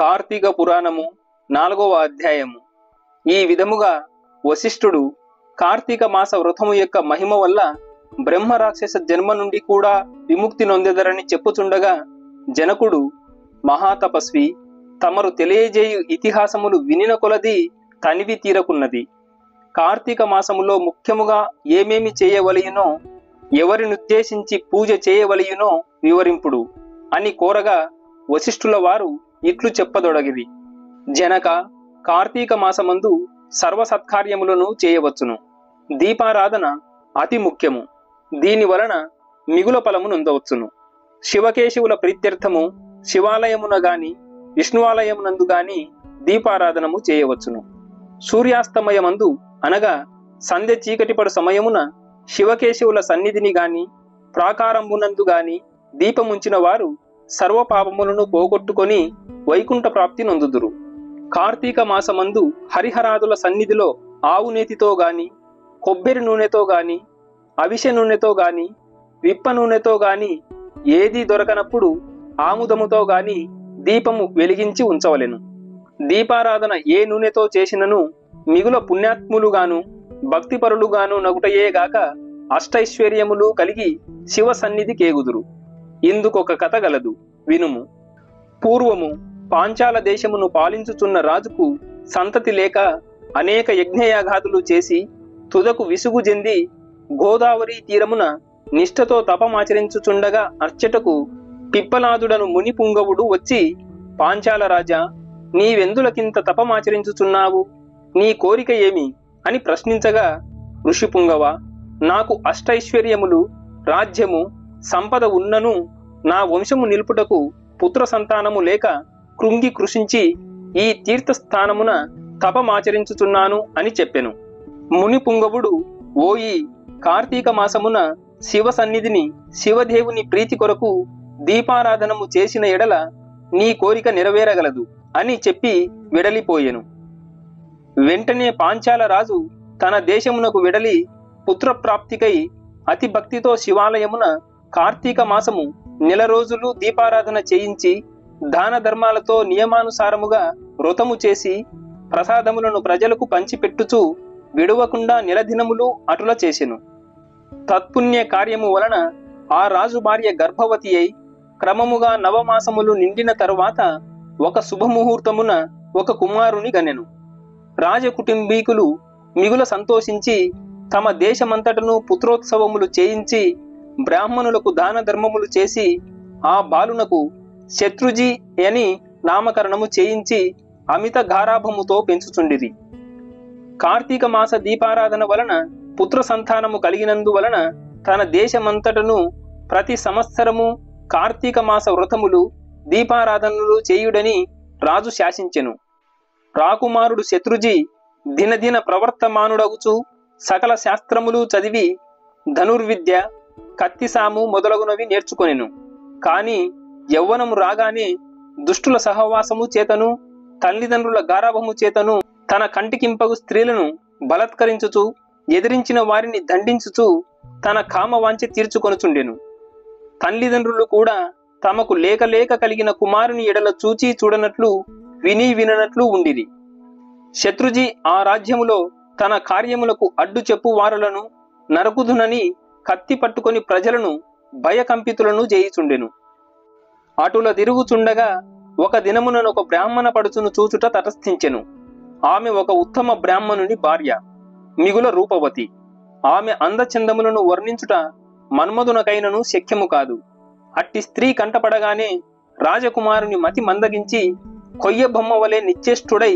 కార్తీక పురాణము 4వ అధ్యాయము. ఈ విధముగా వశిష్ఠుడు కార్తీక మాస వ్రతము యొక్క మహిమ వల్ల బ్రహ్మ రాక్షస జన్మ నుండి కూడా విముక్తి నొందెదరని చెప్పుచుండగా, జనకుడు, మహాతపస్వి, తమరు తెలియజేయు ఇతిహాసములు వినిన కొలది తనివి తీరకున్నది. కార్తీక మాసములో ముఖ్యముగా ఏమేమి చేయవలయునో, ఎవరినుద్దేశించి పూజ చేయవలయునో వివరింపుడు అని కోరగా, వశిష్ఠుల వారు ఇట్లు చెప్పదొడగిరి. జనక, కార్తీక మాసమందు సర్వ సత్కార్యములను చేయవచ్చును. దీపారాధన అతి ముఖ్యము. దీని వలన మిగుల ఫలము నొందవచ్చును. శివకేశవుల ప్రీత్యర్థము శివాలయమున గాని విష్ణువాలయమునందు గాని దీపారాధనము చేయవచ్చును. సూర్యాస్తమయమందు అనగా సంధ్య చీకటిపడు సమయమున శివకేశవుల సన్నిధిని గాని ప్రాకారంబునందు గాని దీపముంచిన వారు సర్వపాపములను పోగొట్టుకొని వైకుంఠ ప్రాప్తి నొందుదురు. కార్తీక మాసమందు హరిహరాదుల సన్నిధిలో ఆవు నేతితో గాని, కొబ్బరి నూనెతో గాని, అవిసె నూనెతో గాని, విప్ప నూనెతో గాని ఏదీ దొరకనప్పుడు ఆముదముతో గాని దీపము వెలిగించి ఉంచవలెను. దీపారాధన ఏ నూనెతో చేసినను మిగుల పుణ్యాత్ములుగాను భక్తిపరులుగాను నగుటయేగాక అష్టైశ్వర్యములు కలిగి శివ సన్నిధి కేగుదురు. ఇందుకొక కథ గలదు, వినుము. పూర్వము పాంచాల దేశమును పాలించుచున్న రాజుకు సంతతి లేక అనేక యజ్ఞయాగాదులు చేసి తుదకు విసుగు చెంది గోదావరి తీరమున నిష్ఠతో తపమాచరించుచుండగా అర్చటకు పిప్పలాదుడను ముని పుంగవుడు వచ్చి, పాంచాల రాజా, నీవెందులకింత తపమాచరించుచున్నావు? నీ కోరిక ఏమి అని ప్రశ్నించగా, ఋషి పుంగవ, నాకు అష్టైశ్వర్యములు, రాజ్యము, సంపద ఉన్నను నా వంశము నిలుపుటకు పుత్ర సంతానము లేక కృంగి కృషించి ఈ తీర్థస్థానమున తపమాచరించుచున్నాను అని చెప్పెను. ముని పుంగవుడు, ఓయి, కార్తీక మాసమున శివ సన్నిధిని శివదేవుని ప్రీతి కొరకు దీపారాధనము చేసిన ఎడల నీ కోరిక నెరవేరగలదు అని చెప్పి వెడలిపోయెను. వెంటనే పాంచాల రాజు తన దేశమునకు వెడలి పుత్రప్రాప్తికై అతి భక్తితో శివాలయమున కార్తీక మాసము 1 రోజులు దీపారాధన చేయించి దాన ధర్మాలతో నియమానుసారముగా వ్రతము చేసి ప్రసాదములను ప్రజలకు పంచిపెట్టుచు విడువకుండా నెలదినములు అటుల చేసెను. తత్పుణ్య కార్యము వలన ఆ రాజు భార్య గర్భవతి అయి క్రమముగా 9 మాసములు నిండిన తరువాత ఒక శుభముహూర్తమున ఒక కుమారుని గనెను. రాజకుటుంబీకులు మిగుల సంతోషించి తమ దేశమంతటను పుత్రోత్సవములు చేయించి బ్రాహ్మణులకు దాన ధర్మములు చేసి ఆ బాలునకు శత్రుజీ అని నామకరణము చేయించి అమిత గారాభముతో పెంచుచుండిరి. కార్తీక మాస దీపారాధన వలన పుత్ర సంతానము కలిగినందువలన తన దేశమంతటను ప్రతి సంవత్సరము కార్తీక మాస వ్రతములు, దీపారాధనలు చేయుడని రాజు శాసించెను. రాకుమారుడు శత్రుజీ దినదిన ప్రవర్తమానుడగుచు సకల శాస్త్రములు చదివి ధనుర్విద్య, కత్తిసాము మొదలగునవి నేర్చుకొనెను. కాని యవ్వనము రాగానే దుష్టుల సహవాసము చేతను తల్లిదండ్రుల గారాభము చేతను తన కంటికింపగు స్త్రీలను బలత్కరించుచు ఎదిరించిన వారిని దండించుచు తన కామవాంఛ తీర్చుకొనుచుండెను. తల్లిదండ్రులు కూడా తమకు లేక లేక కలిగిన కుమారుని ఎడల చూచి చూడనట్లు విని విననట్లు ఉండిరి. శత్రుజీ ఆ రాజ్యములో తన కార్యములకు అడ్డు చెప్పు వారులను నరకుదునని కత్తి పట్టుకొని ప్రజలను భయకంపితులను చేయుచుండెను. అటుల తిరుగుచుండగా ఒక దినమునొక బ్రాహ్మణ పడుచును చూచుట తటస్థించెను. ఆమె ఒక ఉత్తమ బ్రాహ్మణుని భార్య, మిగుల రూపవతి. ఆమె అందచందములను వర్ణించుట మన్మధునకైనను శక్యము కాదు. అట్టి స్త్రీ కంటపడగానే రాజకుమారుని మతి మందగించి కొయ్య బొమ్మ వలె నిశ్చేష్టుడై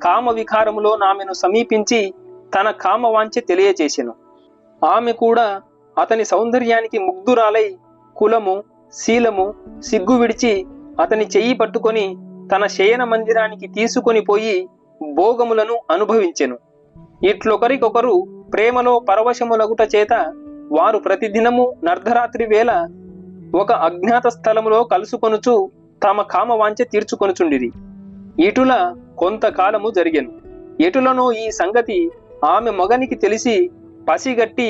కామ వికారములో ఆమెను సమీపించి తన కామవాంఛ తెలియచేసెను. ఆమె కూడా అతని సౌందర్యానికి ముగ్ధురాలై కులము, శీలము, సిగ్గు విడిచి అతని చెయ్యి పట్టుకొని తన శయన మందిరానికి తీసుకొని పోయి భోగములను అనుభవించెను. ఇట్లొకరికొకరు ప్రేమలో పరవశములగుట చేత వారు ప్రతిదినము నర్ధరాత్రి వేళ ఒక అజ్ఞాత స్థలములో కలుసుకొనుచు తమ కామవాంఛ తీర్చుకొనుచుండిరి. ఇటుల కొంతకాలము జరిగెను. ఎటులనో ఈ సంగతి ఆమె మగనికి తెలిసి పసిగట్టి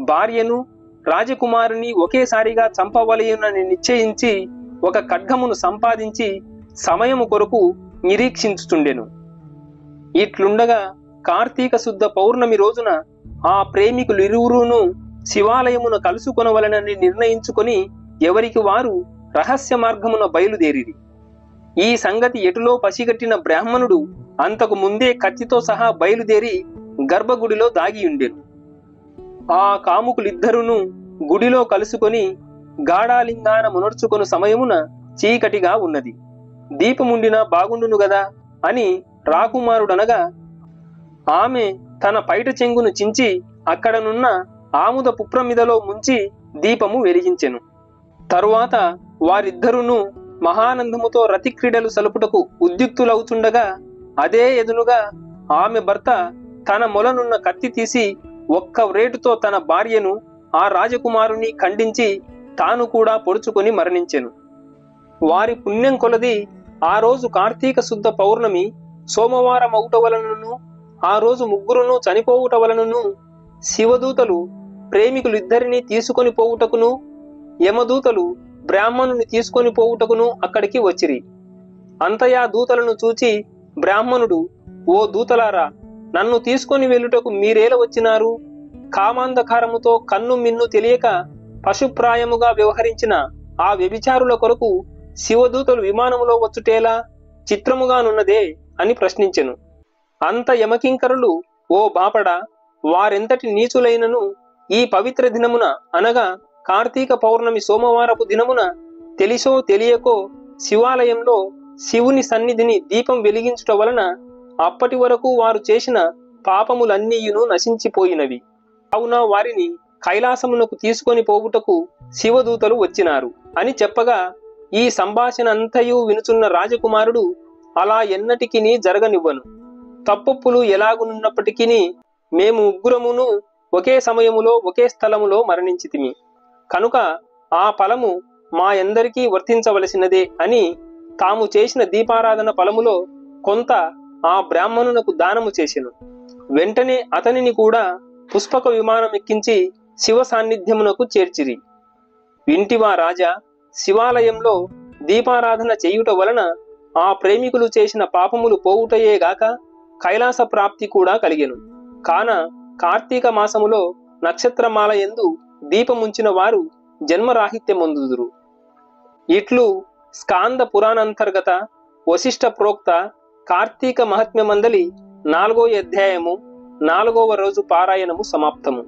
భార్యను రాజకుమారుని ఒకేసారిగా చంపవలయునని నిశ్చయించి ఒక ఖడ్గమును సంపాదించి సమయము కొరకు నిరీక్షించుచుండెను. ఇట్లుండగా కార్తీక శుద్ధ పౌర్ణమి రోజున ఆ ప్రేమికులు ఇరువురును శివాలయమున కలుసుకొనవలనని నిర్ణయించుకొని ఎవరికి వారు రహస్య మార్గమున బయలుదేరిరి. ఈ సంగతి ఎటులో పసిగట్టిన బ్రాహ్మణుడు అంతకు ముందే కత్తితో సహా బయలుదేరి గర్భగుడిలో దాగియుండెను. ఆ కాముకులిద్దరును గుడిలో కలుసుకొని గాఢాలింగాన మునర్చుకొను సమయమున చీకటిగా ఉన్నది. దీపముండినా బాగుండును గదా అని రాకుమారుడనగా ఆమె తన పైట చెంగును చించి అక్కడనున్న ఆముద పుప్రమిదలో ముంచి దీపము వెలిగించెను. తరువాత వారిద్దరును మహానందముతో రతిక్రీడలు సలుపుటకు ఉద్యుక్తులవుచుండగా అదే ఎదునుగా ఆమె భర్త తన మొలనున్న కత్తి తీసి ఒక్క వ్రేటుతో తన భార్యను ఆ రాజకుమారుని ఖండించి తాను కూడా పొడుచుకొని మరణించెను. వారి పుణ్యం కొలది ఆ రోజు కార్తీక శుద్ధ పౌర్ణమి సోమవారం అవుట వలనను ఆ రోజు ముగ్గురును చనిపోవుట వలనను శివదూతలు ప్రేమికులిద్దరినీ తీసుకొని పోవుటకును యమదూతలు బ్రాహ్మణుని తీసుకొని పోవుటకును అక్కడికి వచ్చిరి. అంతయా దూతలను చూచి బ్రాహ్మణుడు, ఓ దూతలారా, నన్ను తీసుకొని వెళ్ళుటకు మీరేల వచ్చినారు? కామాంధకారముతో కన్ను మిన్ను తెలియక పశుప్రాయముగా వ్యవహరించిన ఆ వ్యభిచారుల కొరకు శివదూతలు విమానములో వచ్చుటేలా? చిత్రముగానున్నదే అని ప్రశ్నించెను. అంత యమకింకరులు, ఓ బాపడా, వారెంతటి నీచులైనను ఈ పవిత్ర దినమున అనగా కార్తీక పౌర్ణమి సోమవారపు దినమున తెలిసో తెలియకో శివాలయంలో శివుని సన్నిధిని దీపం వెలిగించుట వలన అప్పటి వరకు వారు చేసిన పాపములన్నీయును నశించిపోయినవి. కావున వారిని కైలాసమునకు తీసుకొని పోవుటకు శివదూతలు వచ్చినారు అని చెప్పగా ఈ సంభాషణ అంతయు వినుచున్న రాజకుమారుడు, అలా ఎన్నటికిని జరగనివ్వను. తప్పొప్పులు ఎలాగున్నప్పటికీ మేము ముగ్గురమును ఒకే సమయములో ఒకే స్థలములో మరణించితిమి కనుక ఆ ఫలము మా ఎందరికీ వర్తించవలసినదే అని తాము చేసిన దీపారాధన ఫలములో కొంత ఆ బ్రాహ్మణునకు దానము చేసెను. వెంటనే అతనిని కూడా పుష్పక విమానం ఎక్కించి శివ సాన్నిధ్యమునకు చేర్చిరి. వింటివా రాజా, శివాలయంలో దీపారాధన చేయుట వలన ఆ ప్రేమికులు చేసిన పాపములు పోవుటయేగాక కైలాస ప్రాప్తి కూడా కలిగెను. కాన కార్తీక మాసములో నక్షత్రమాల యందు దీపముంచిన వారు జన్మరాహిత్యమొందుదురు. ఇట్లు స్కాంద పురాణాంతర్గత వశిష్ఠ ప్రోక్త కార్తీక మహాత్మ్యమందలి 4వ అధ్యాయము 4వ రోజు పారాయణము సమాప్తము.